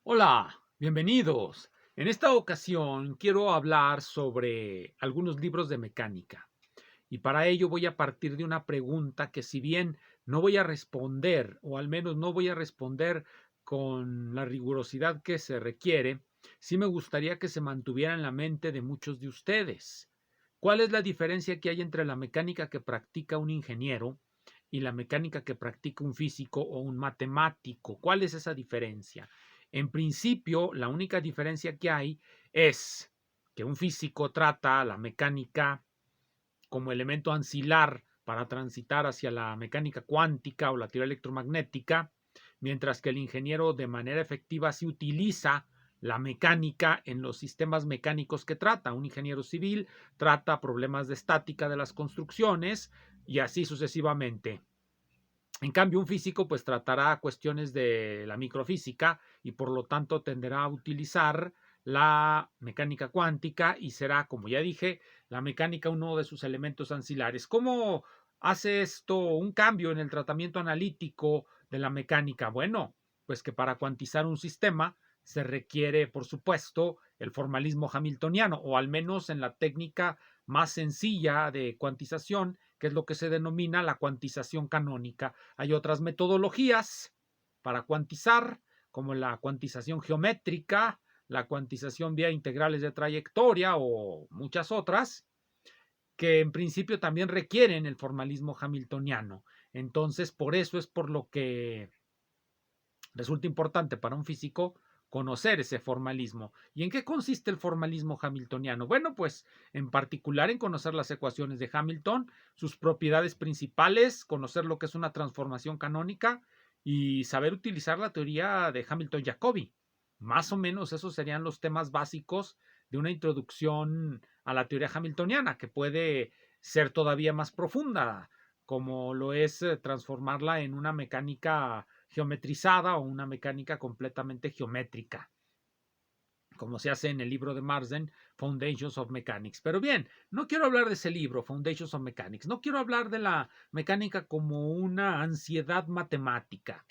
Hola, bienvenidos. En esta ocasión quiero hablar sobre algunos libros de mecánica y para ello voy a partir de una pregunta que si bien no voy a responder o al menos no voy a responder con la rigurosidad que se requiere, sí me gustaría que se mantuviera en la mente de muchos de ustedes. ¿Cuál es la diferencia que hay entre la mecánica que practica un ingeniero y la mecánica que practica un físico o un matemático? ¿Cuál es esa diferencia? En principio, la única diferencia que hay es que un físico trata la mecánica como elemento ancilar para transitar hacia la mecánica cuántica o la teoría electromagnética, mientras que el ingeniero de manera efectiva sí utiliza la mecánica en los sistemas mecánicos que trata. Un ingeniero civil trata problemas de estática de las construcciones y así sucesivamente. En cambio, un físico pues tratará cuestiones de la microfísica y por lo tanto tenderá a utilizar la mecánica cuántica y será, como ya dije, la mecánica uno de sus elementos ancilares. ¿Cómo hace esto un cambio en el tratamiento analítico de la mecánica? Bueno, pues que para cuantizar un sistema se requiere, por supuesto, el formalismo hamiltoniano, o al menos en la técnica más sencilla de cuantización, que es lo que se denomina la cuantización canónica. Hay otras metodologías para cuantizar, como la cuantización geométrica, la cuantización vía integrales de trayectoria o muchas otras, que en principio también requieren el formalismo hamiltoniano. Entonces, por eso es por lo que resulta importante para un físico conocer ese formalismo. ¿Y en qué consiste el formalismo hamiltoniano? Bueno, pues en particular en conocer las ecuaciones de Hamilton, sus propiedades principales, conocer lo que es una transformación canónica y saber utilizar la teoría de Hamilton-Jacobi. Más o menos esos serían los temas básicos de una introducción a la teoría hamiltoniana, que puede ser todavía más profunda, como lo es transformarla en una mecánica geometrizada o una mecánica completamente geométrica, como se hace en el libro de Marsden, Foundations of Mechanics. Pero bien, no quiero hablar de ese libro, Foundations of Mechanics, no quiero hablar de la mecánica como una ansiedad matemática.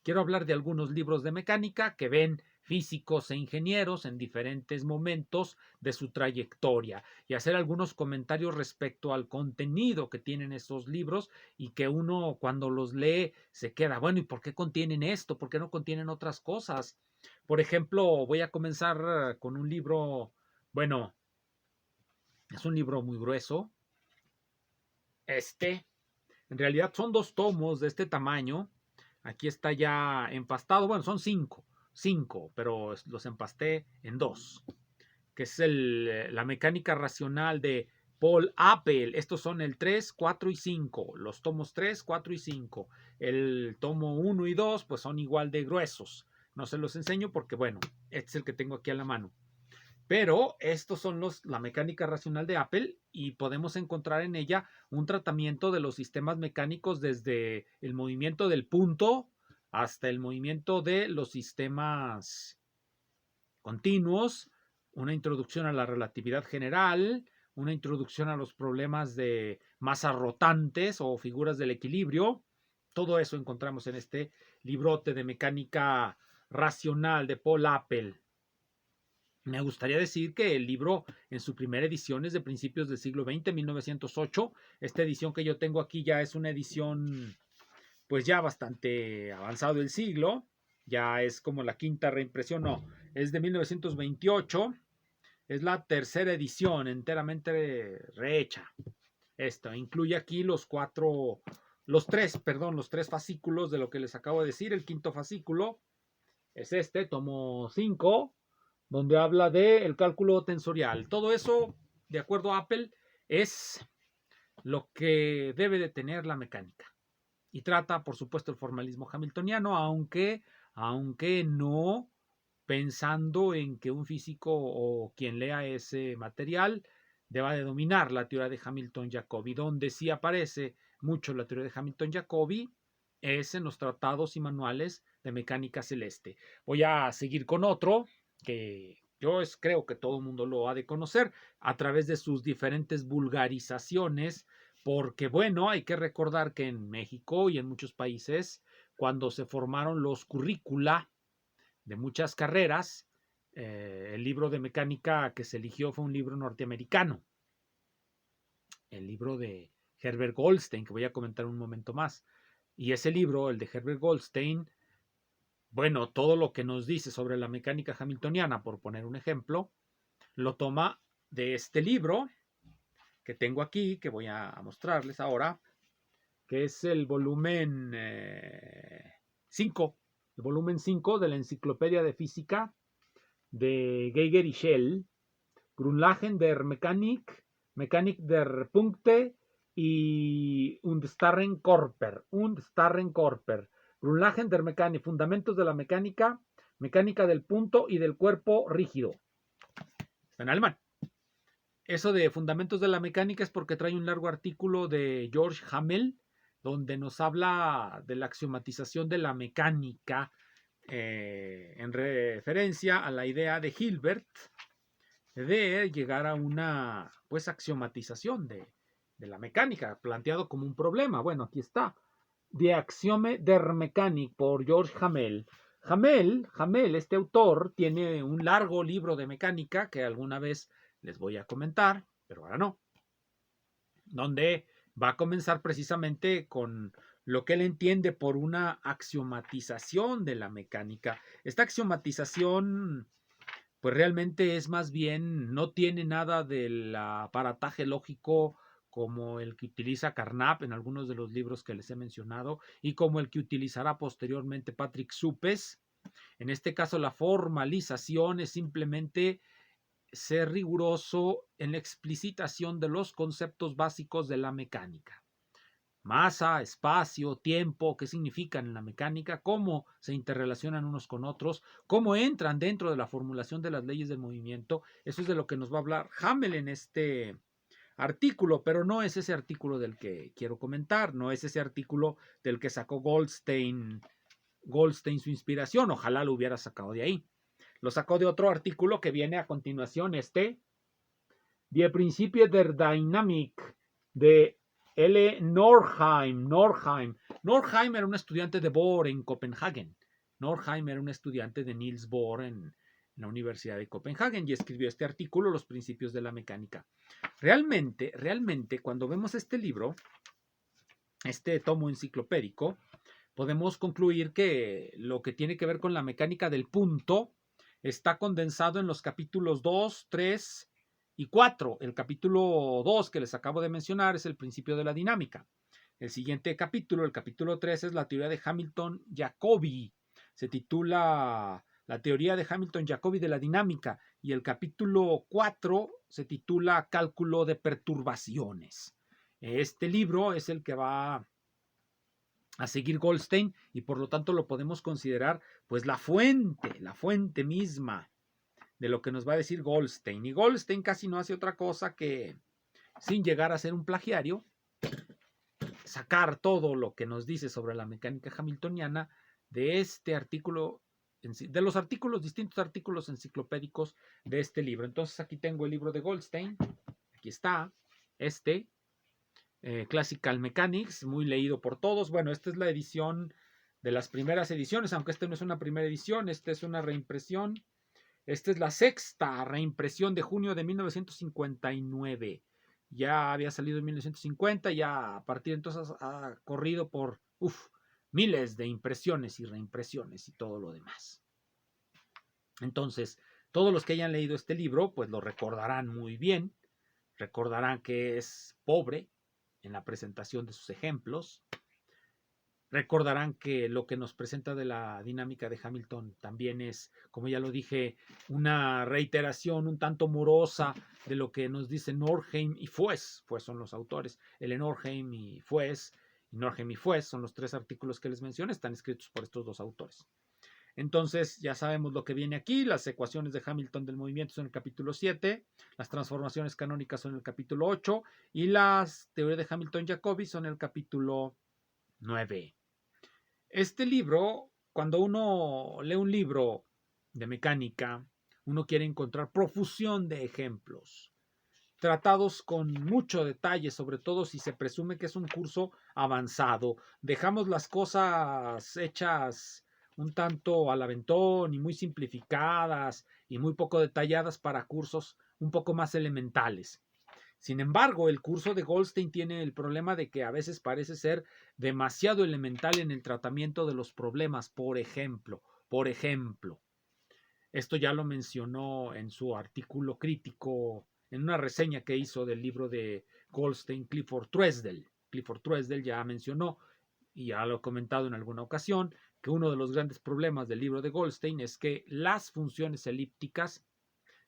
Quiero hablar de algunos libros de mecánica que ven físicos e ingenieros en diferentes momentos de su trayectoria y hacer algunos comentarios respecto al contenido que tienen esos libros y que uno cuando los lee se queda, bueno, ¿y por qué contienen esto? ¿Por qué no contienen otras cosas? Por ejemplo, voy a comenzar con un libro, bueno, es un libro muy grueso. En realidad son dos tomos de este tamaño. Aquí está ya empastado. Bueno, son cinco, pero los empasté en dos, que es la mecánica racional de Paul Appel. Estos son el 3, 4 y 5. Los tomos 3, 4 y 5. El tomo 1 y 2 pues son igual de gruesos. No se los enseño porque, bueno, este es el que tengo aquí a la mano. Pero estos son la mecánica racional de Apple y podemos encontrar en ella un tratamiento de los sistemas mecánicos desde el movimiento del punto hasta el movimiento de los sistemas continuos, una introducción a la relatividad general, una introducción a los problemas de masas rotantes o figuras del equilibrio. Todo eso encontramos en este librote de mecánica racional de Paul Apple. Me gustaría decir que el libro en su primera edición es de principios del siglo XX, 1908. Esta edición que yo tengo aquí ya es una edición pues ya bastante avanzado el siglo. Ya es como la quinta reimpresión, no, es de 1928. Es la tercera edición enteramente rehecha. Esto incluye aquí los tres fascículos de lo que les acabo de decir. El quinto fascículo es este, tomo 5, donde habla del cálculo tensorial. Todo eso, de acuerdo a Apple, es lo que debe de tener la mecánica. Y trata, por supuesto, el formalismo hamiltoniano, aunque no pensando en que un físico o quien lea ese material deba de dominar la teoría de Hamilton-Jacobi. Donde sí aparece mucho la teoría de Hamilton-Jacobi es en los tratados y manuales de mecánica celeste. Voy a seguir con otro que creo que todo el mundo lo ha de conocer a través de sus diferentes vulgarizaciones, porque bueno, hay que recordar que en México y en muchos países, cuando se formaron los currícula de muchas carreras. El libro de mecánica que se eligió fue un libro norteamericano, el libro de Herbert Goldstein, que voy a comentar un momento más. Y ese libro, el de Herbert Goldstein, bueno, todo lo que nos dice sobre la mecánica hamiltoniana, por poner un ejemplo, lo toma de este libro que tengo aquí, que voy a mostrarles ahora, que es el volumen 5, el volumen 5 de la Enciclopedia de Física de Geiger y Shell, Grundlagen der Mechanik, Mechanik der Punkte y Starren Körper, Grundlagen der Mechanik, Fundamentos de la Mecánica, Mecánica del Punto y del Cuerpo Rígido. Está en alemán. Eso de Fundamentos de la Mecánica es porque trae un largo artículo de George Hamel, donde nos habla de la axiomatización de la mecánica en referencia a la idea de Hilbert de llegar a una pues axiomatización de la mecánica, planteado como un problema. Bueno, aquí está. Die Axiome der Mechanik por George Hamel. Hamel, este autor, tiene un largo libro de mecánica que alguna vez les voy a comentar, pero ahora no, donde va a comenzar precisamente con lo que él entiende por una axiomatización de la mecánica. Esta axiomatización pues realmente es más bien, no tiene nada del aparataje lógico como el que utiliza Carnap en algunos de los libros que les he mencionado y como el que utilizará posteriormente Patrick Suppes. En este caso, la formalización es simplemente ser riguroso en la explicitación de los conceptos básicos de la mecánica. Masa, espacio, tiempo, qué significan en la mecánica, cómo se interrelacionan unos con otros, cómo entran dentro de la formulación de las leyes del movimiento. Eso es de lo que nos va a hablar Hamel en este artículo, pero no es ese artículo del que quiero comentar, no es ese artículo del que sacó Goldstein su inspiración, ojalá lo hubiera sacado de ahí. Lo sacó de otro artículo que viene a continuación, Die Prinzipien der Dynamik, de L. Norheim. Norheim era un estudiante de Bohr en Copenhagen. Norheim era un estudiante de Niels Bohr en la Universidad de Copenhagen y escribió este artículo, Los principios de la mecánica. Realmente, cuando vemos este libro, este tomo enciclopédico, podemos concluir que lo que tiene que ver con la mecánica del punto está condensado en los capítulos 2, 3 y 4. El capítulo 2 que les acabo de mencionar es el principio de la dinámica. El siguiente capítulo, el capítulo 3, es la teoría de Hamilton-Jacobi. Se titula La teoría de Hamilton-Jacobi de la dinámica. Y el capítulo 4 se titula Cálculo de perturbaciones. Este libro es el que va a seguir Goldstein y por lo tanto lo podemos considerar pues la fuente misma de lo que nos va a decir Goldstein. Y Goldstein casi no hace otra cosa que, sin llegar a ser un plagiario, sacar todo lo que nos dice sobre la mecánica hamiltoniana de este artículo, de los distintos artículos enciclopédicos de este libro. Entonces aquí tengo el libro de Goldstein, aquí está, Classical Mechanics, muy leído por todos. Bueno, esta es la edición de las primeras ediciones, aunque esta no es una primera edición, esta es una reimpresión. Esta es la sexta reimpresión de junio de 1959. Ya había salido en 1950, ya a partir de entonces ha corrido por miles de impresiones y reimpresiones y todo lo demás. Entonces, todos los que hayan leído este libro, pues lo recordarán muy bien. Recordarán que es pobre en la presentación de sus ejemplos. Recordarán que lo que nos presenta de la dinámica de Hamilton también es, como ya lo dije, una reiteración un tanto morosa de lo que nos dice Norheim y Fues. Fues son los autores. El Norheim y Fues, y Norheim y Fues son los tres artículos que les mencioné, están escritos por estos dos autores. Entonces ya sabemos lo que viene aquí. Las ecuaciones de Hamilton del movimiento son el capítulo 7, las transformaciones canónicas son el capítulo 8 y las teorías de Hamilton-Jacobi son el capítulo 9. Este libro, cuando uno lee un libro de mecánica, uno quiere encontrar profusión de ejemplos, tratados con mucho detalle, sobre todo si se presume que es un curso avanzado. Dejamos las cosas hechas un tanto al aventón y muy simplificadas y muy poco detalladas para cursos un poco más elementales. Sin embargo, el curso de Goldstein tiene el problema de que a veces parece ser demasiado elemental en el tratamiento de los problemas. Por ejemplo, esto ya lo mencionó en su artículo crítico, en una reseña que hizo del libro de Goldstein, Clifford Tresdell. Clifford Tresdell ya mencionó, y ya lo he comentado en alguna ocasión, que uno de los grandes problemas del libro de Goldstein es que las funciones elípticas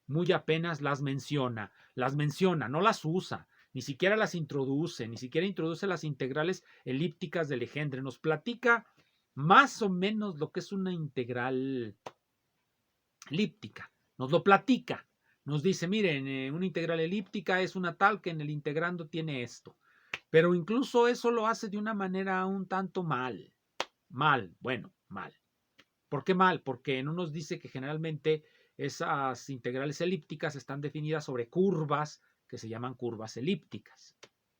muy apenas las menciona, no las usa, ni siquiera las introduce, ni siquiera introduce las integrales elípticas de Legendre. Nos platica más o menos lo que es una integral elíptica, nos lo platica, nos dice, miren, una integral elíptica es una tal que en el integrando tiene esto, pero incluso eso lo hace de una manera un tanto mal. ¿Por qué mal? Porque no nos dice que generalmente esas integrales elípticas están definidas sobre curvas que se llaman curvas elípticas.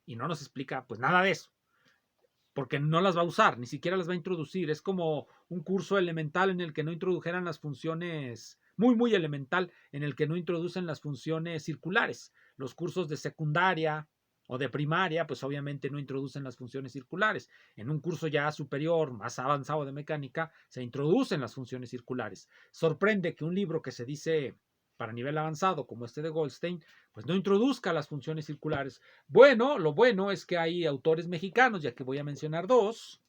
Y no nos explica pues nada de eso, porque no las va a usar, ni siquiera las va a introducir. Es como un curso elemental en el que no introdujeran las funciones, muy elemental, en el que no introducen las funciones circulares. Los cursos de secundaria o de primaria, pues obviamente no introducen las funciones circulares. En un curso ya superior, más avanzado de mecánica, se introducen las funciones circulares. Sorprende que un libro que se dice para nivel avanzado, como este de Goldstein, pues no introduzca las funciones circulares. Bueno, lo bueno es que hay autores mexicanos, ya que voy a mencionar dos,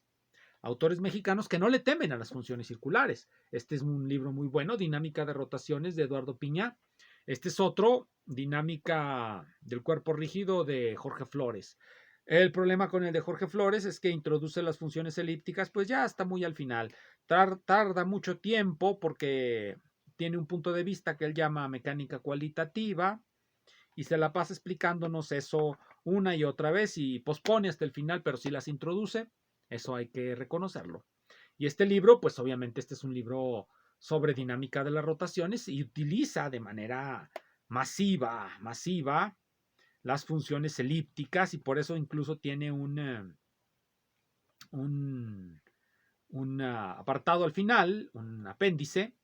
autores mexicanos que no le temen a las funciones circulares. Este es un libro muy bueno, Dinámica de rotaciones de Eduardo Piña. Este es otro, Dinámica del cuerpo rígido de Jorge Flores. El problema con el de Jorge Flores es que introduce las funciones elípticas, pues ya está muy al final. Tarda mucho tiempo porque tiene un punto de vista que él llama mecánica cualitativa y se la pasa explicándonos eso una y otra vez y pospone hasta el final, pero si las introduce, eso hay que reconocerlo. Y este libro, pues obviamente este es un libro sobre dinámica de las rotaciones y utiliza de manera masiva las funciones elípticas y por eso incluso tiene un apartado al final, un apéndice,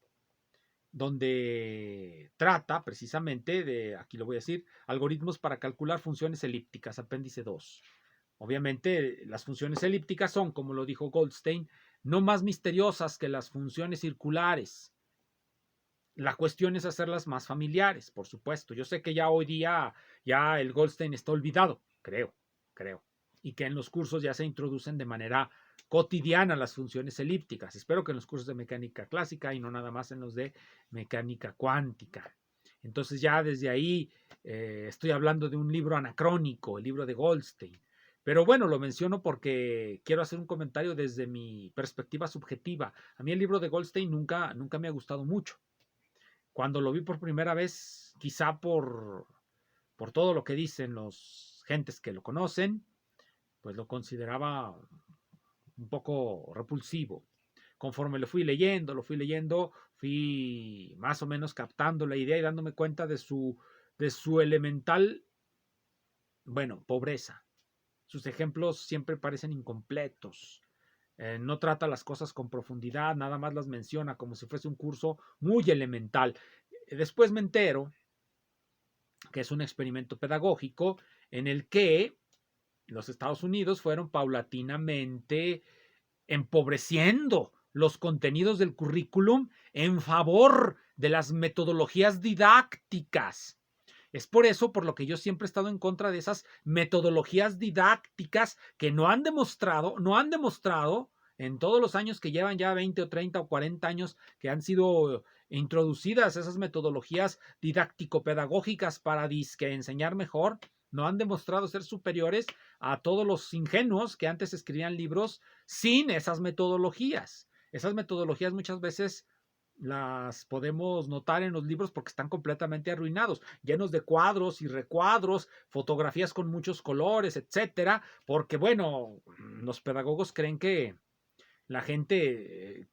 donde trata precisamente de, aquí lo voy a decir, algoritmos para calcular funciones elípticas, apéndice 2. Obviamente las funciones elípticas son, como lo dijo Goldstein, no más misteriosas que las funciones circulares. La cuestión es hacerlas más familiares, por supuesto. Yo sé que ya hoy día ya el Goldstein está olvidado, creo, y que en los cursos ya se introducen de manera cotidiana las funciones elípticas. Espero que en los cursos de mecánica clásica y no nada más en los de mecánica cuántica. Entonces ya desde ahí estoy hablando de un libro anacrónico, el libro de Goldstein. Pero bueno, lo menciono porque quiero hacer un comentario desde mi perspectiva subjetiva. A mí el libro de Goldstein nunca me ha gustado mucho. Cuando lo vi por primera vez, quizá por todo lo que dicen los gentes que lo conocen, pues lo consideraba un poco repulsivo. Conforme lo fui leyendo, fui más o menos captando la idea y dándome cuenta de su elemental, bueno, pobreza. Sus ejemplos siempre parecen incompletos. No trata las cosas con profundidad, nada más las menciona como si fuese un curso muy elemental. Después me entero que es un experimento pedagógico en el que los Estados Unidos fueron paulatinamente empobreciendo los contenidos del currículum en favor de las metodologías didácticas. Es por eso por lo que yo siempre he estado en contra de esas metodologías didácticas que no han demostrado en todos los años que llevan ya 20 o 30 o 40 años que han sido introducidas esas metodologías didáctico-pedagógicas para disque enseñar mejor, no han demostrado ser superiores a todos los ingenuos que antes escribían libros sin esas metodologías. Esas metodologías muchas veces las podemos notar en los libros porque están completamente arruinados, llenos de cuadros y recuadros, fotografías con muchos colores, etcétera, porque bueno, los pedagogos creen que la gente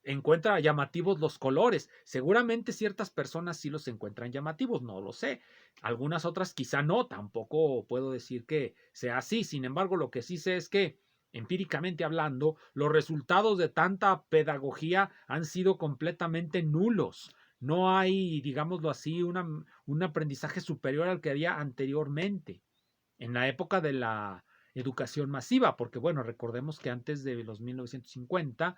encuentra llamativos los colores. Seguramente ciertas personas sí los encuentran llamativos, no lo sé. Algunas otras quizá no, tampoco puedo decir que sea así. Sin embargo, lo que sí sé es que empíricamente hablando, los resultados de tanta pedagogía han sido completamente nulos. No hay, digámoslo así, un aprendizaje superior al que había anteriormente, en la época de la educación masiva, porque bueno, recordemos que antes de los 1950,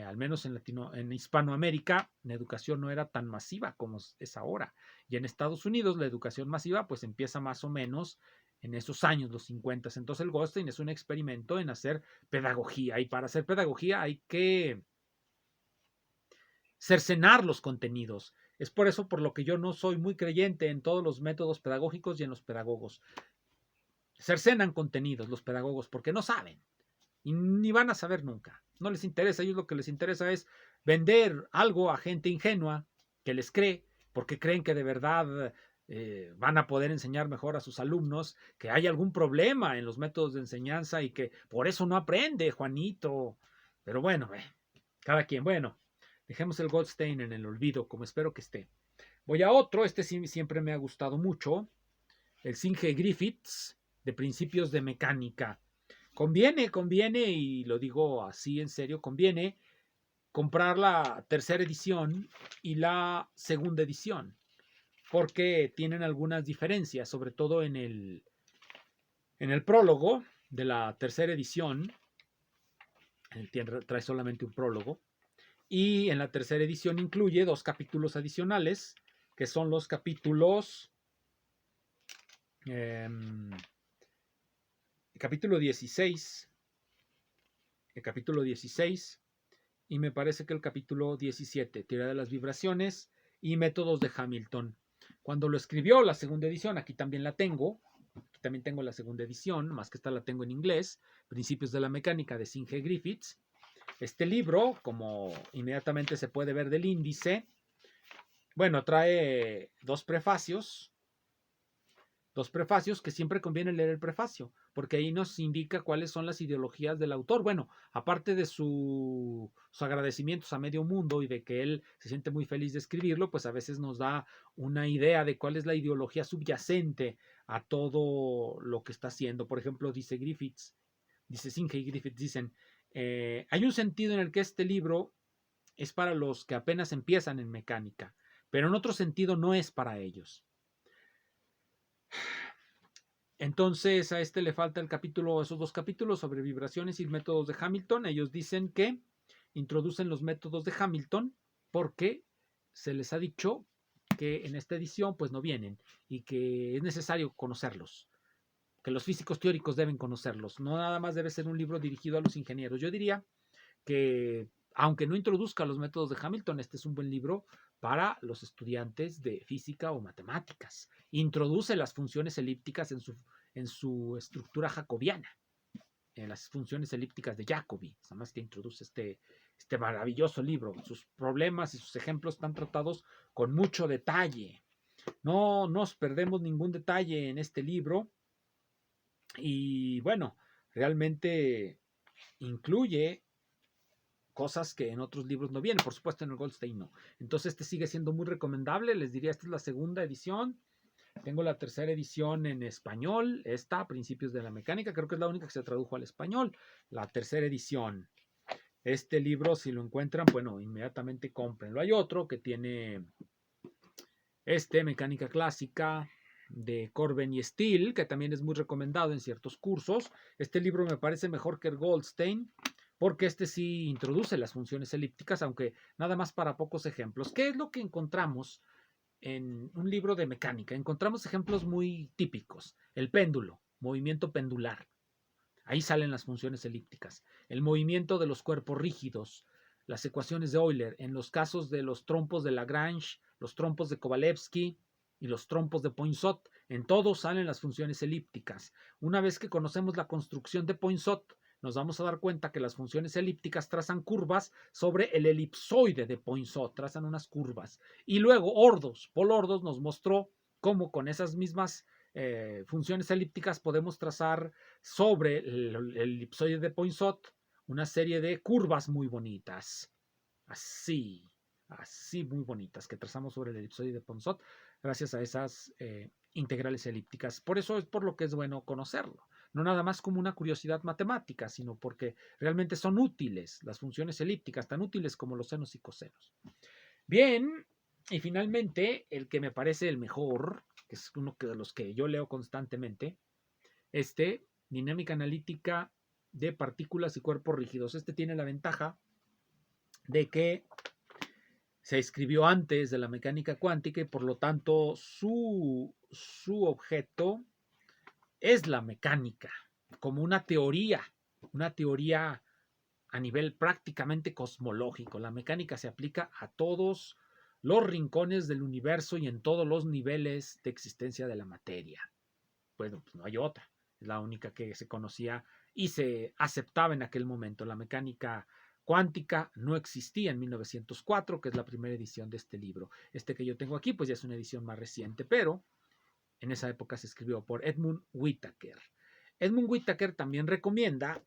al menos en Hispanoamérica, la educación no era tan masiva como es ahora. Y en Estados Unidos la educación masiva pues empieza más o menos en esos años, los 50. Entonces el Goldstein es un experimento en hacer pedagogía, y para hacer pedagogía hay que cercenar los contenidos. Es por eso por lo que yo no soy muy creyente en todos los métodos pedagógicos y en los pedagogos. Cercenan contenidos los pedagogos porque no saben y ni van a saber nunca. No les interesa. A ellos lo que les interesa es vender algo a gente ingenua que les cree, porque creen que de verdad van a poder enseñar mejor a sus alumnos, que hay algún problema en los métodos de enseñanza y que por eso no aprende Juanito. Pero bueno, cada quien. Bueno, dejemos el Goldstein en el olvido, como espero que esté. Voy a otro, este sí siempre me ha gustado mucho, el Singe Griffiths, de principios de mecánica. Conviene, y lo digo así en serio, conviene comprar la tercera edición y la segunda edición, porque tienen algunas diferencias, sobre todo en el prólogo de la tercera edición. Trae solamente un prólogo, y en la tercera edición incluye 2 capítulos adicionales, que son los capítulos capítulo 16, el capítulo 16 y me parece que el capítulo 17, teoría de las vibraciones y métodos de Hamilton. Cuando lo escribió la segunda edición, aquí también la tengo, aquí también tengo la segunda edición, más que esta la tengo en inglés, Principios de la Mecánica de Singe Griffiths. Este libro, como inmediatamente se puede ver del índice, bueno, trae dos prefacios que siempre conviene leer el prefacio, porque ahí nos indica cuáles son las ideologías del autor. Bueno, aparte de sus agradecimientos a medio mundo y de que él se siente muy feliz de escribirlo, pues a veces nos da una idea de cuál es la ideología subyacente a todo lo que está haciendo. Por ejemplo, dice Singe y Griffiths dicen, hay un sentido en el que este libro es para los que apenas empiezan en mecánica, pero en otro sentido no es para ellos. Entonces a este le falta esos 2 capítulos sobre vibraciones y métodos de Hamilton. Ellos dicen que introducen los métodos de Hamilton porque se les ha dicho que en esta edición pues no vienen y que es necesario conocerlos, que los físicos teóricos deben conocerlos. No nada más debe ser un libro dirigido a los ingenieros. Yo diría que aunque no introduzca los métodos de Hamilton, este es un buen libro para los estudiantes de física o matemáticas. Introduce las funciones elípticas en su estructura jacobiana, en las funciones elípticas de Jacobi. Además que introduce este maravilloso libro. Sus problemas y sus ejemplos están tratados con mucho detalle. No nos perdemos ningún detalle en este libro. Y bueno, realmente incluye cosas que en otros libros no vienen, por supuesto en el Goldstein no. Entonces este sigue siendo muy recomendable, les diría, esta es la segunda edición, tengo la tercera edición en español, esta, Principios de la Mecánica, creo que es la única que se tradujo al español, la tercera edición. Este libro, si lo encuentran, bueno, inmediatamente cómprenlo. Hay otro que tiene Mecánica Clásica, de Corben y Steele, que también es muy recomendado en ciertos cursos. Este libro me parece mejor que el Goldstein, porque este sí introduce las funciones elípticas, aunque nada más para pocos ejemplos. ¿Qué es lo que encontramos en un libro de mecánica? Encontramos ejemplos muy típicos. El péndulo, movimiento pendular. Ahí salen las funciones elípticas. El movimiento de los cuerpos rígidos, las ecuaciones de Euler, en los casos de los trompos de Lagrange, los trompos de Kovalevsky y los trompos de Poinsot, en todos salen las funciones elípticas. Una vez que conocemos la construcción de Poinsot, nos vamos a dar cuenta que las funciones elípticas trazan curvas sobre el elipsoide de Poinsot, trazan unas curvas. Y luego Paul Ordos nos mostró cómo con esas mismas funciones elípticas podemos trazar sobre el elipsoide de Poinsot una serie de curvas muy bonitas. Así muy bonitas que trazamos sobre el elipsoide de Poinsot gracias a esas integrales elípticas. Por eso es por lo que es bueno conocerlo. no nada más como una curiosidad matemática, sino porque realmente son útiles las funciones elípticas, tan útiles como los senos y cosenos. Bien, y finalmente, el que me parece el mejor, que es uno de los que yo leo constantemente, Dinámica analítica de partículas y cuerpos rígidos. Tiene la ventaja de que se escribió antes de la mecánica cuántica y por lo tanto su objeto es la mecánica, como una teoría a nivel prácticamente cosmológico. La mecánica se aplica a todos los rincones del universo y en todos los niveles de existencia de la materia. Bueno, pues no hay otra. Es la única que se conocía y se aceptaba en aquel momento. La mecánica cuántica no existía en 1904, que es la primera edición de este libro. Que yo tengo aquí, pues ya es una edición más reciente, pero en esa época se escribió por Edmund Whittaker. Edmund Whittaker también recomienda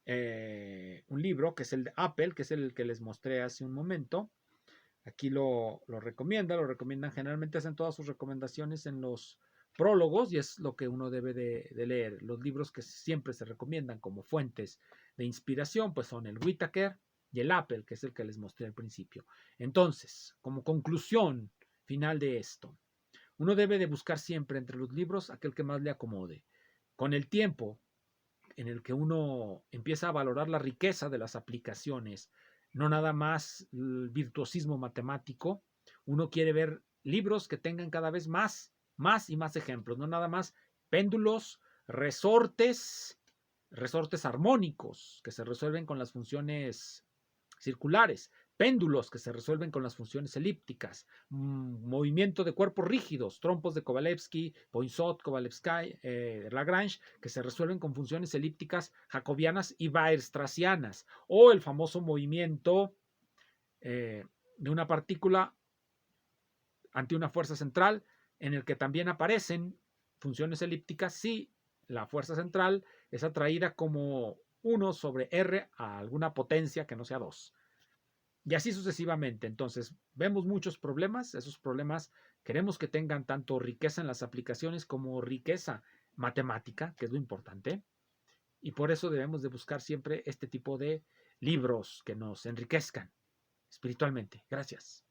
un libro que es el de Apple, que es el que les mostré hace un momento. Aquí lo recomiendan, generalmente hacen todas sus recomendaciones en los prólogos y es lo que uno debe de leer. Los libros que siempre se recomiendan como fuentes de inspiración pues son el Whittaker y el Apple, que es el que les mostré al principio. Entonces, como conclusión final de esto, uno debe de buscar siempre entre los libros aquel que más le acomode. Con el tiempo en el que uno empieza a valorar la riqueza de las aplicaciones, no nada más el virtuosismo matemático, uno quiere ver libros que tengan cada vez más y más ejemplos, no nada más péndulos, resortes armónicos que se resuelven con las funciones circulares, péndulos que se resuelven con las funciones elípticas, movimiento de cuerpos rígidos, trompos de Kovalevsky, Poinsot, Kovalevsky, Lagrange, que se resuelven con funciones elípticas jacobianas y weierstrassianas, o el famoso movimiento de una partícula ante una fuerza central, en el que también aparecen funciones elípticas si la fuerza central es atraída como 1 sobre r a alguna potencia que no sea 2. Y así sucesivamente. Entonces, vemos muchos problemas. Esos problemas queremos que tengan tanto riqueza en las aplicaciones como riqueza matemática, que es lo importante. Y por eso debemos de buscar siempre este tipo de libros que nos enriquezcan espiritualmente. Gracias.